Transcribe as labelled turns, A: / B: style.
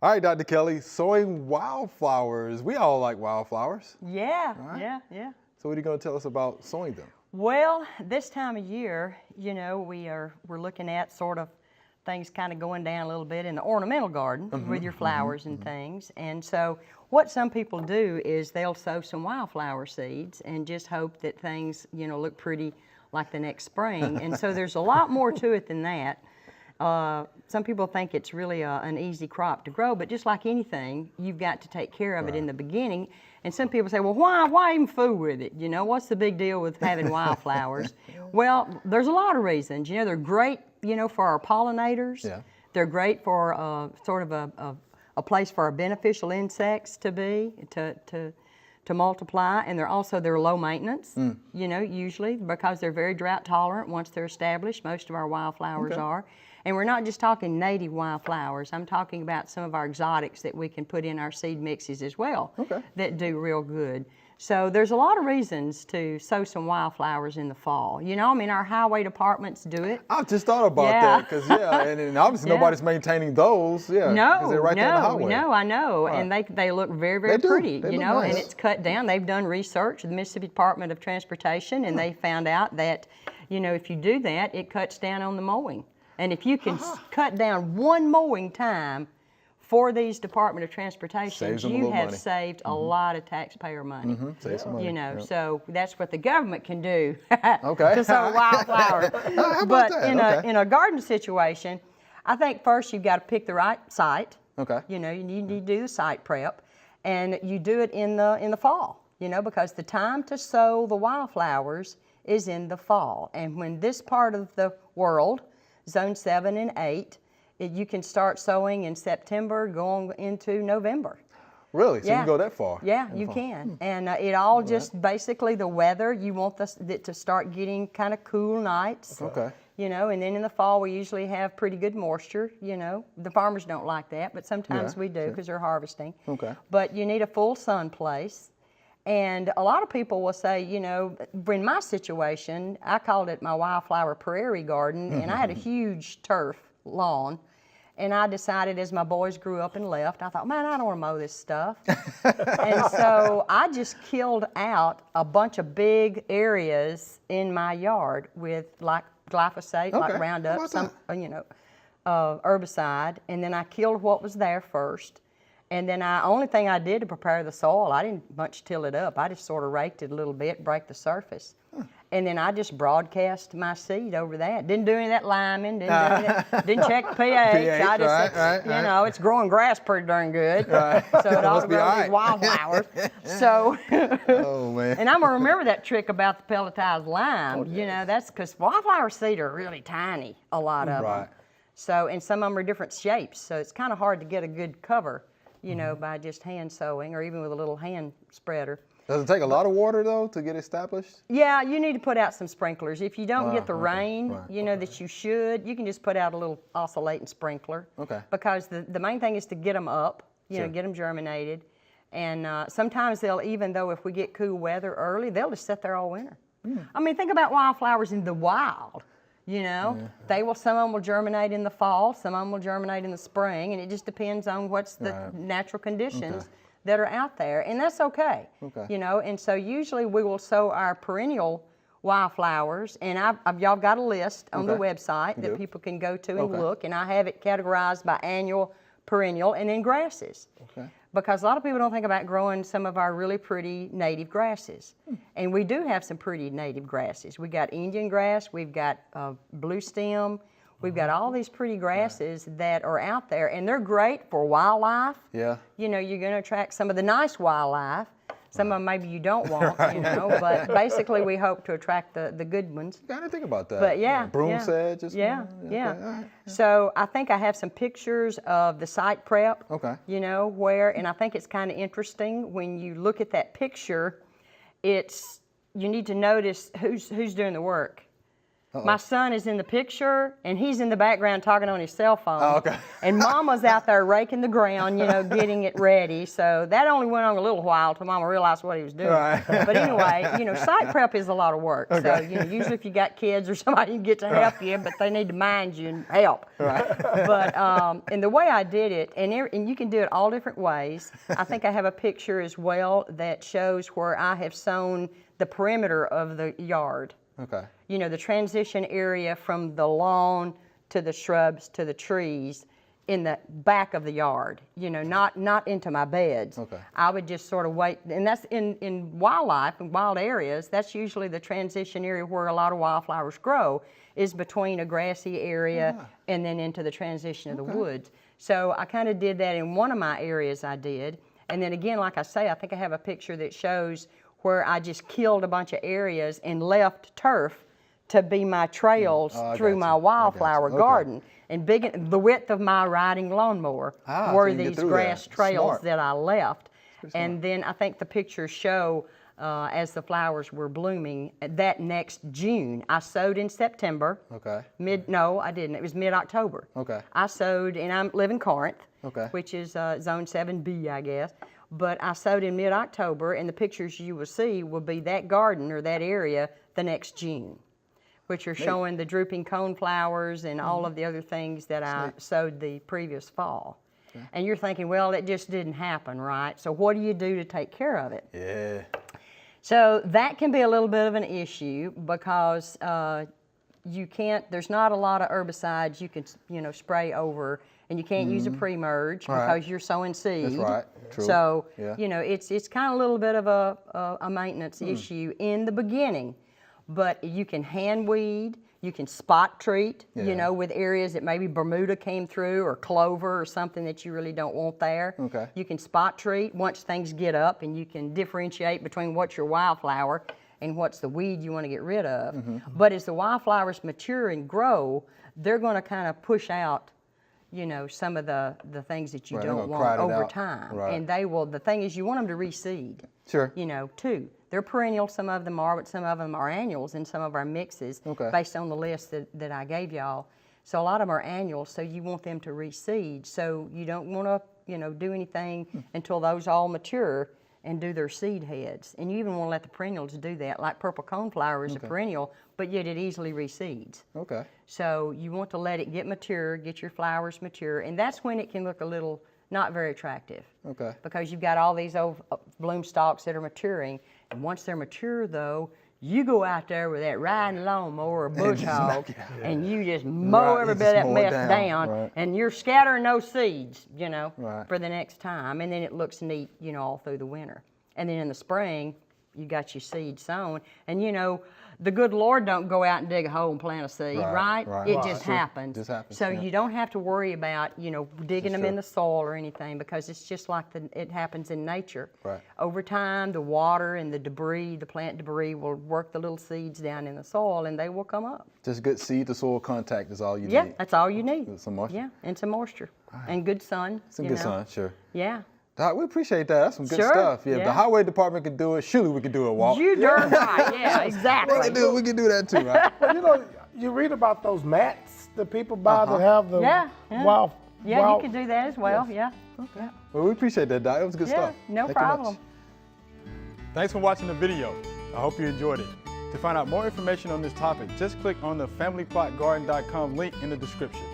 A: All right, Dr. Kelly, sowing wildflowers. We all like wildflowers.
B: Yeah,
A: Right.
B: yeah.
A: So what are you going to tell us about sowing them?
B: Well, this time of year, you know, we're looking at sort of things kind of going down a little bit in the ornamental garden with your flowers and things. And so what some people do is they'll sow some wildflower seeds and just hope that things, you know, look pretty like the next spring. And so there's a lot more to it than that. Some people think it's really an easy crop to grow, but just like anything, you've got to take care of it in the beginning. And some people say, well, why even fool with it? You know, what's the big deal with having wildflowers? Well, there's a lot of reasons. You know, they're great, you know, for our pollinators. Yeah. They're great for sort of a place for our beneficial insects to be, to multiply, and they're low maintenance, you know, usually because they're very drought tolerant once they're established. Most of our wildflowers are. And we're not just talking native wildflowers. I'm talking about some of our exotics that we can put in our seed mixes as well that do real good. So there's a lot of reasons to sow some wildflowers in the fall. You know, I mean, our highway departments do it.
A: I just thought about that because, and obviously nobody's maintaining those. Yeah,
B: no,
A: they're right there in the highway.
B: No, I know. Right. And they look very, very pretty, you know,
A: nice.
B: And it's cut down. They've done research with the Mississippi Department of Transportation, and they found out that, you know, if you do that, it cuts down on the mowing. And if you can cut down one mowing time for these Department of Transportation, you have saved a lot of taxpayer money.
A: Save some money.
B: You know, so that's what the government can do to sow wildflowers. But in a garden situation, I think first you've got to pick the right site. You know, you need to do the site prep, and you do it in the fall. You know, because the time to sow the wildflowers is in the fall, and when this part of the world, Zone 7 and 8, you can start sowing in September, going into November.
A: Really? So you can go that far?
B: Yeah, you can. And it all just basically the weather. You want it to start getting kind of cool nights. You know, and then in the fall we usually have pretty good moisture. You know, the farmers don't like that, but sometimes we do because they're harvesting. But you need a full sun place. And a lot of people will say, you know, in my situation, I called it my wildflower prairie garden, and I had a huge turf lawn. And I decided as my boys grew up and left, I thought, man, I don't want to mow this stuff. And so I just killed out a bunch of big areas in my yard with like glyphosate, like Roundup, some, you know, herbicide. And then I killed what was there first. And then only thing I did to prepare the soil, I didn't much till it up. I just sort of raked it a little bit, break the surface. And then I just broadcast my seed over that. Didn't do any of that liming, didn't check the pH. I just, you know, it's growing grass pretty darn good. So it ought to grow these wildflowers. So, and I'm gonna remember that trick about the pelletized lime. You know, that's because wildflower seed are really tiny, a lot of them. So, and some of them are different shapes. So it's kind of hard to get a good cover, you know, by just hand sowing or even with a little hand spreader.
A: Does it take a lot of water though to get established?
B: Yeah, you need to put out some sprinklers. If you don't get the rain, you know, that you should, you can just put out a little oscillating sprinkler. Because the main thing is to get them up, you know, get them germinated. And sometimes they'll, even though if we get cool weather early, they'll just sit there all winter. I mean, think about wildflowers in the wild. You know, some of them will germinate in the fall, some of them will germinate in the spring, and it just depends on what's the natural conditions that are out there, and that's okay. You know, and so usually we will sow our perennial wildflowers, and y'all got a list on the website that people can go to and look, and I have it categorized by annual, perennial, and then grasses. Because a lot of people don't think about growing some of our really pretty native grasses. And we do have some pretty native grasses. We got Indian grass, we've got blue stem, we've got all these pretty grasses that are out there, and they're great for wildlife. You know, you're gonna attract some of the nice wildlife. Some of them maybe you don't want, you know, but basically we hope to attract the good ones.
A: I didn't think about that.
B: But
A: broom sedge.
B: So I think I have some pictures of the site prep. You know, and I think it's kind of interesting when you look at that picture. You need to notice who's doing the work. My son is in the picture, and he's in the background talking on his cell phone.
A: Oh, okay.
B: And Mama's out there raking the ground, you know, getting it ready. So that only went on a little while till Mama realized what he was doing.
A: Right.
B: But anyway, you know, site prep is a lot of work.
A: Okay.
B: So, you know, usually if you got kids or somebody, you can get to help you, but they need to mind you and help.
A: Right.
B: But, and the way I did it, and you can do it all different ways. I think I have a picture as well that shows where I have sown the perimeter of the yard.
A: Okay.
B: You know, the transition area from the lawn to the shrubs to the trees in the back of the yard, you know, not into my beds.
A: Okay.
B: I would just sort of wait, and that's in wildlife and wild areas, that's usually the transition area where a lot of wildflowers grow, is between a grassy area and then into the transition of the woods. So I kind of did that in one of my areas I did. And then again, like I say, I think I have a picture that shows where I just killed a bunch of areas and left turf to be my trails through my wildflower garden. And the width of my riding lawnmower were these grass trails that I left. And then I think the pictures show as the flowers were blooming that next June. I sowed in September.
A: Okay.
B: No, I didn't. It was mid-October.
A: Okay.
B: I sowed, and I live in Corinth,
A: okay,
B: which is zone 7B, I guess. But I sowed in mid-October, and the pictures you will see will be that garden or that area the next June, which are showing the drooping cone flowers and all of the other things that I sowed the previous fall. Okay. And you're thinking, well, it just didn't happen, right? So what do you do to take care of it?
A: Yeah.
B: So that can be a little bit of an issue because you can't, there's not a lot of herbicides you can, you know, spray over, and you can't use a pre-merge because you're sowing seed.
A: That's right. True.
B: So, you know, it's kind of a little bit of a maintenance issue in the beginning, but you can hand weed, you can spot treat, you know, with areas that maybe Bermuda came through or clover or something that you really don't want there.
A: Okay.
B: You can spot treat once things get up, and you can differentiate between what's your wildflower and what's the weed you want to get rid of. But as the wildflowers mature and grow, they're going to kind of push out, you know, some of the things that you don't want over time. And they will, the thing is, you want them to reseed.
A: Sure.
B: You know, too. They're perennial, some of them are, but some of them are annuals in some of our mixes based on the list that I gave y'all. So a lot of them are annuals, so you want them to reseed. So you don't want to, you know, do anything until those all mature and do their seed heads. And you even want to let the perennials do that, like purple coneflower is a perennial, but yet it easily reseeds. Okay. So you want to let it get mature, get your flowers mature, and that's when it can look a little not very attractive. Okay. Because you've got all these old bloom stalks that are maturing, and once they're mature though, you go out there with that riding lawnmower or bush hog, and you just mow every bit of that mess down, and you're scattering those seeds, you know, for the next time, and then it looks neat, you know, all through the winter. And then in the spring, you got your seed sown, and you know, the good Lord don't go out and dig a hole and plant a seed, right? It just happens. Just happens. So you don't have to worry about, you know, digging them in the soil or anything, because it's just like it happens in nature. Over time, the water and the debris, the plant debris, will work the little seeds down in the soil, and they will come up.
A: Just good seed to soil contact is all you need.
B: Yeah, that's all you need.
A: Some moisture.
B: Yeah, and some moisture. And good sun.
A: Some good sun, sure.
B: Yeah.
A: Doc, we appreciate that. That's some good stuff. Yeah, if the highway department could do it, surely we could do it, Walt.
B: You darn right. Yeah, exactly.
A: We can do that too, right?
C: Well, you know, you read about those mats that people buy that have the wild.
B: Yeah, you can do that as well.
C: Yes.
B: Yeah. Okay.
A: Well, we appreciate that, Doc. It was good stuff.
B: No problem.
A: Thanks for watching the video. I hope you enjoyed it. To find out more information on this topic, just click on the familyplotgarden.com link in the description.